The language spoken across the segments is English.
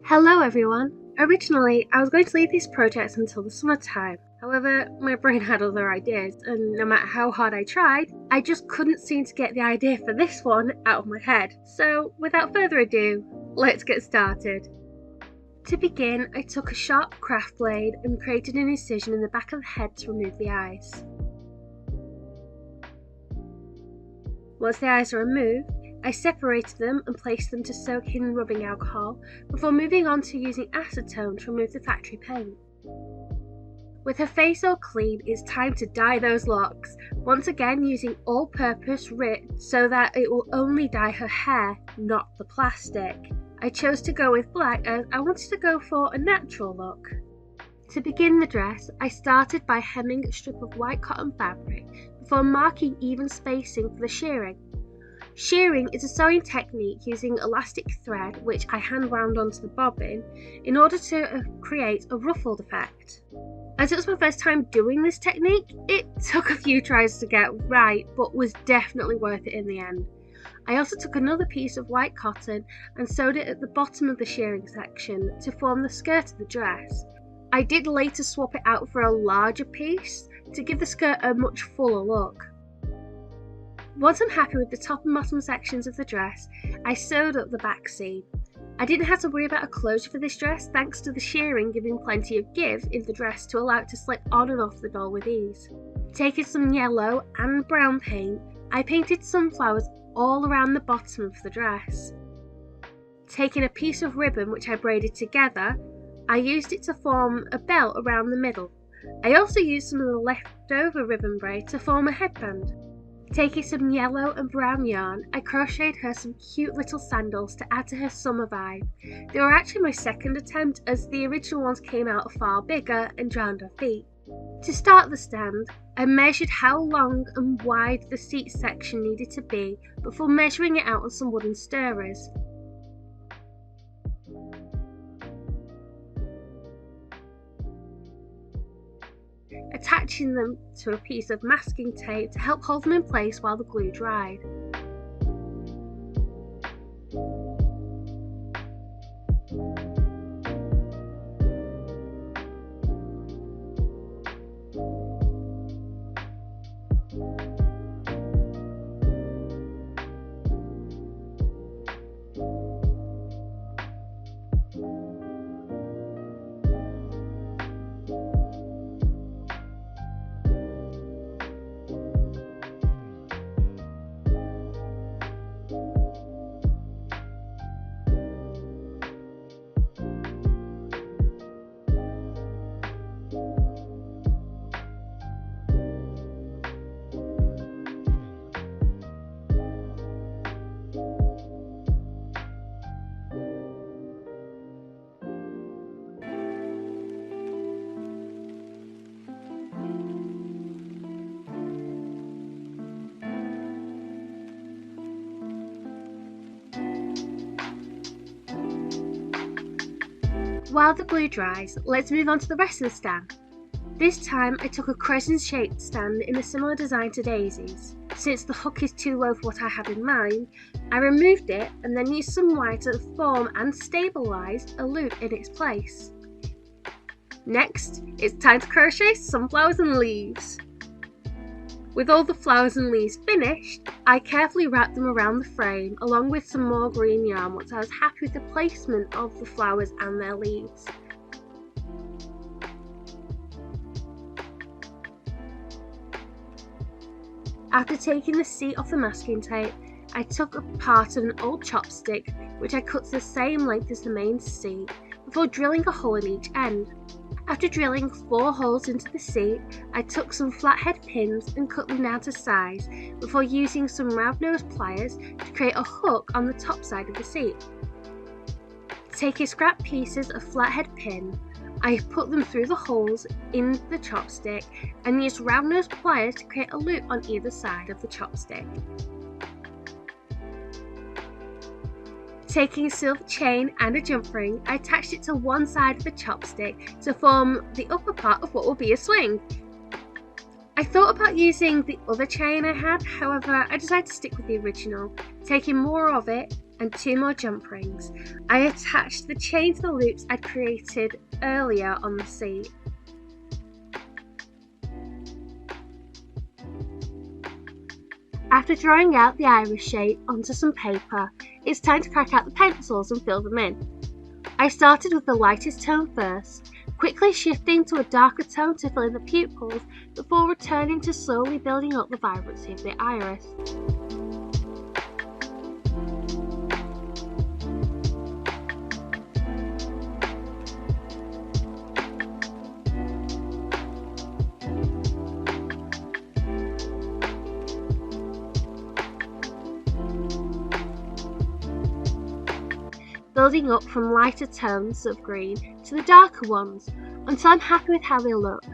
Hello everyone! Originally, I was going to leave this project until the summertime. However, my brain had other ideas, and no matter how hard I tried, I just couldn't seem to get the idea for this one out of my head. So, without further ado, let's get started. To begin, I took a sharp craft blade and created an incision in the back of the head to remove the eyes. Once the eyes are removed, I separated them and placed them to soak in rubbing alcohol before moving on to using acetone to remove the factory paint. With her face all clean, it's time to dye those locks, once again using all-purpose RIT so that it will only dye her hair, not the plastic. I chose to go with black as I wanted to go for a natural look. To begin the dress, I started by hemming a strip of white cotton fabric before marking even spacing for the shirring. Shirring is a sewing technique using elastic thread which I hand wound onto the bobbin in order to create a ruffled effect. As it was my first time doing this technique, it took a few tries to get right but was definitely worth it in the end. I also took another piece of white cotton and sewed it at the bottom of the shirring section to form the skirt of the dress. I did later swap it out for a larger piece to give the skirt a much fuller look. Once I'm happy with the top and bottom sections of the dress, I sewed up the back seam. I didn't have to worry about a closure for this dress thanks to the shirring giving plenty of give in the dress to allow it to slip on and off the doll with ease. Taking some yellow and brown paint, I painted sunflowers all around the bottom of the dress. Taking a piece of ribbon which I braided together, I used it to form a belt around the middle. I also used some of the leftover ribbon braid to form a headband. Taking some yellow and brown yarn, I crocheted her some cute little sandals to add to her summer vibe. They were actually my second attempt as the original ones came out far bigger and drowned her feet. To start the stand, I measured how long and wide the seat section needed to be before measuring it out on some wooden stirrers. Attaching them to a piece of masking tape to help hold them in place while the glue dried. While the glue dries, let's move on to the rest of the stand. This time I took a crescent-shaped stand in a similar design to Daisy's. Since the hook is too low for what I have in mind, I removed it and then used some wire to form and stabilise a loop in its place. Next, it's time to crochet sunflowers and leaves. With all the flowers and leaves finished, I carefully wrapped them around the frame along with some more green yarn once I was happy with the placement of the flowers and their leaves. After taking the seat off the masking tape, I took apart an old chopstick which I cut to the same length as the main seat before drilling a hole in each end. After drilling 4 holes into the seat, I took some flathead pins and cut them down to size before using some round nose pliers to create a hook on the top side of the seat. Taking scrap pieces of flathead pin, I put them through the holes in the chopstick and used round nose pliers to create a loop on either side of the chopstick. Taking a silver chain and a jump ring, I attached it to one side of the chopstick to form the upper part of what will be a swing. I thought about using the other chain I had, however I decided to stick with the original, taking more of it and 2 more jump rings. I attached the chain to the loops I created earlier on the seat. After drawing out the iris shape onto some paper, it's time to crack out the pencils and fill them in. I started with the lightest tone first, quickly shifting to a darker tone to fill in the pupils before returning to slowly building up the vibrancy of the iris. Building up from lighter tones of green to the darker ones until I'm happy with how they look.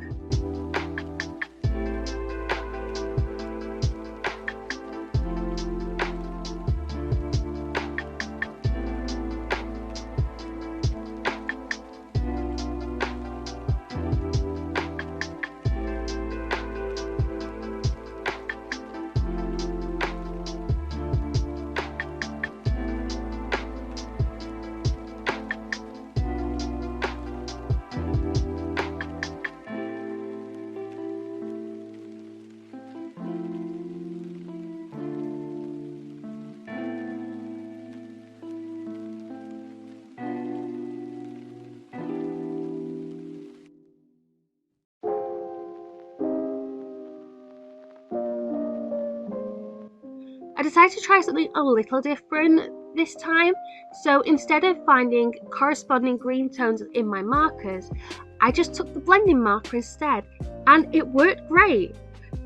I decided to try something a little different this time, so instead of finding corresponding green tones in my markers, I just took the blending marker instead, and it worked great.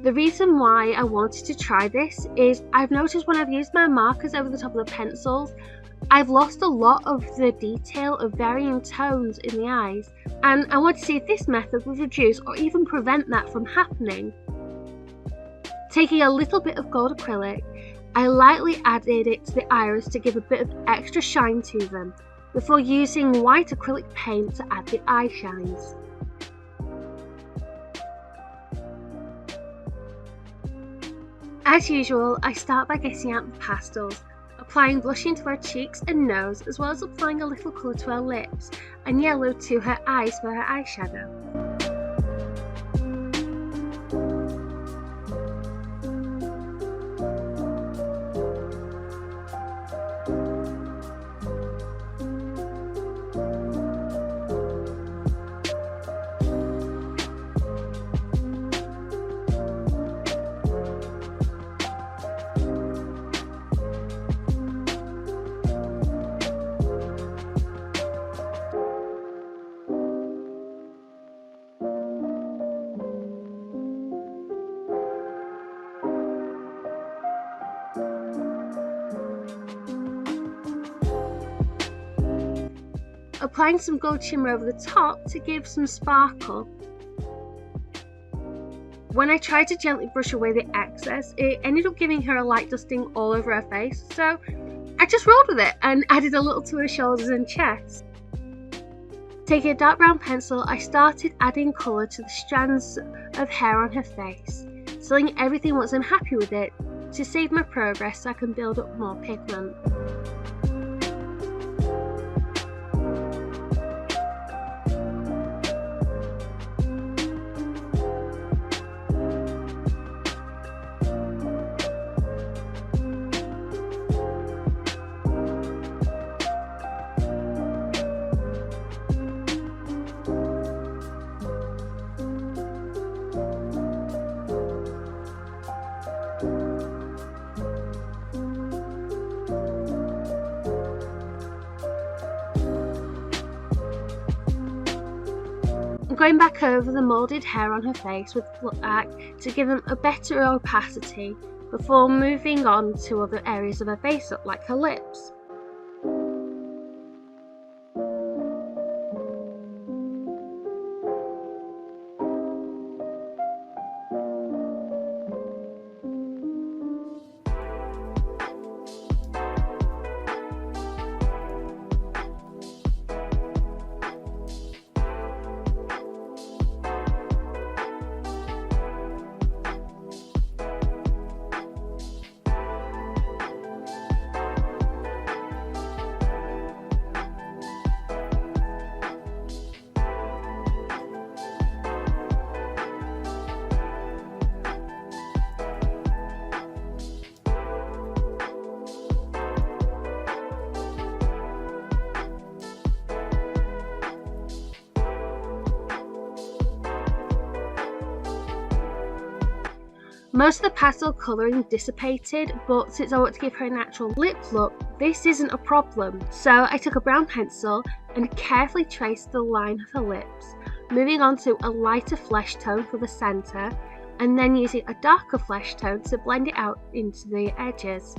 The reason why I wanted to try this is I've noticed when I've used my markers over the top of the pencils, I've lost a lot of the detail of varying tones in the eyes, and I want to see if this method would reduce or even prevent that from happening. Taking a little bit of gold acrylic, I lightly added it to the iris to give a bit of extra shine to them, before using white acrylic paint to add the eye shines. As usual, I start by getting out the pastels, applying blush into her cheeks and nose, as well as applying a little colour to her lips and yellow to her eyes for her eyeshadow. Applying some gold shimmer over the top to give some sparkle. When I tried to gently brush away the excess, it ended up giving her a light dusting all over her face, so I just rolled with it and added a little to her shoulders and chest. Taking a dark brown pencil, I started adding colour to the strands of hair on her face, sealing everything once I'm happy with it to save my progress so I can build up more pigment. I'm going back over the moulded hair on her face with black to give them a better opacity before moving on to other areas of her face like her lips. Most of the pastel colouring dissipated, but since I want to give her a natural lip look, this isn't a problem. So I took a brown pencil and carefully traced the line of her lips, moving on to a lighter flesh tone for the centre, and then using a darker flesh tone to blend it out into the edges.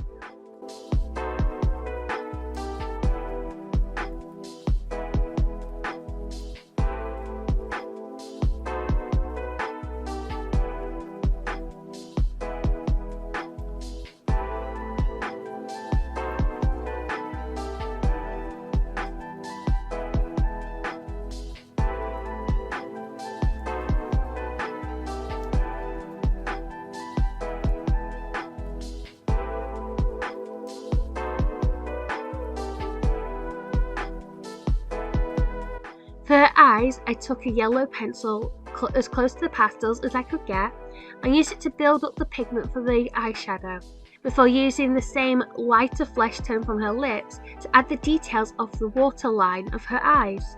For her eyes, I took a yellow pencil as close to the pastels as I could get and used it to build up the pigment for the eyeshadow, before using the same lighter flesh tone from her lips to add the details of the waterline of her eyes.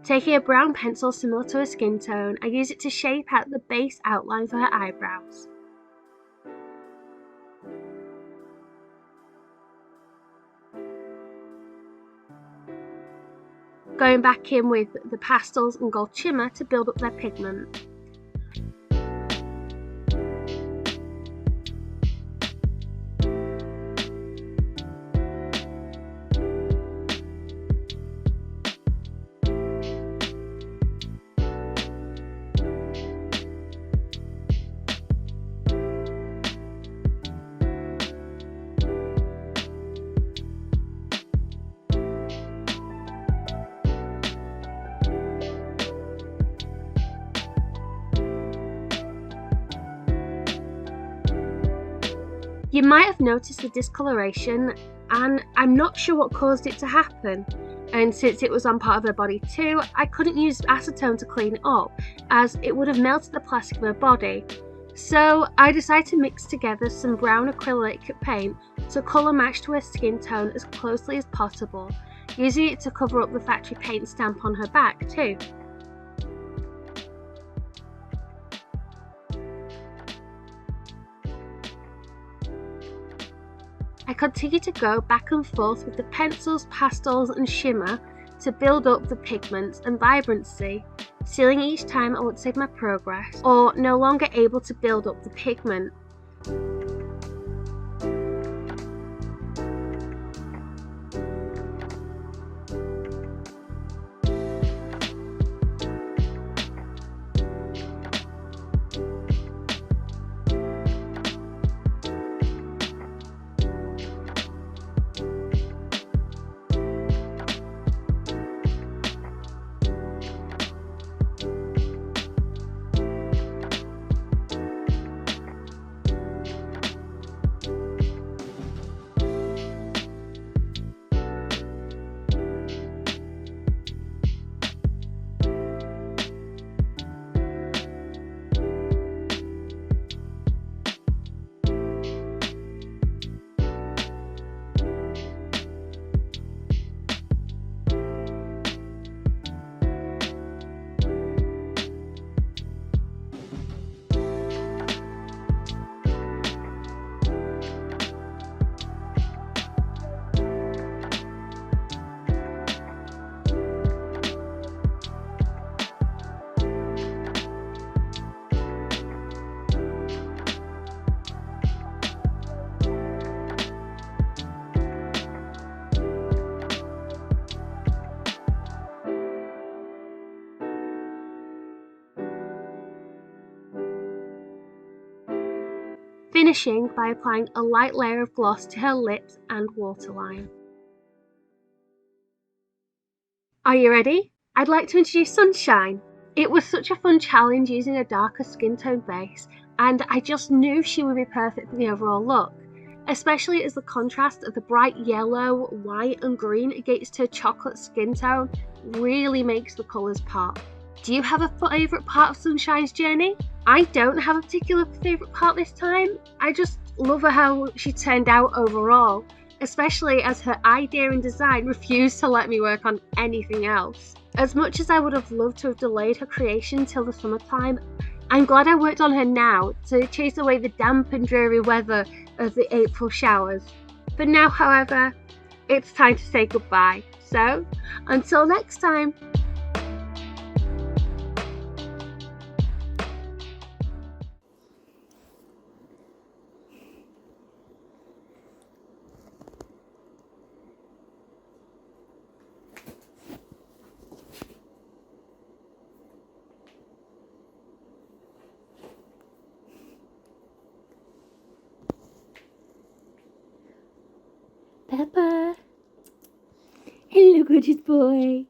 Taking a brown pencil similar to her skin tone, I use it to shape out the base outline for her eyebrows. Going back in with the pastels and gold shimmer to build up their pigment. You might have noticed the discoloration, and I'm not sure what caused it to happen. And since it was on part of her body too, I couldn't use acetone to clean it up, as it would have melted the plastic of her body. So I decided to mix together some brown acrylic paint to colour match to her skin tone as closely as possible, using it to cover up the factory paint stamp on her back too. I continue to go back and forth with the pencils, pastels and shimmer to build up the pigments and vibrancy, sealing each time I would save my progress or no longer able to build up the pigment. Finishing by applying a light layer of gloss to her lips and waterline. Are you ready? I'd like to introduce Sunshine. It was such a fun challenge using a darker skin tone base, and I just knew she would be perfect for the overall look, especially as the contrast of the bright yellow, white and green against her chocolate skin tone really makes the colours pop. Do you have a favourite part of Sunshine's journey? I don't have a particular favourite part this time. I just love how she turned out overall, especially as her idea and design refused to let me work on anything else. As much as I would have loved to have delayed her creation till the summertime, I'm glad I worked on her now to chase away the damp and dreary weather of the April showers. For now, however, it's time to say goodbye. So, until next time. Peppa. Hello, gorgeous boy.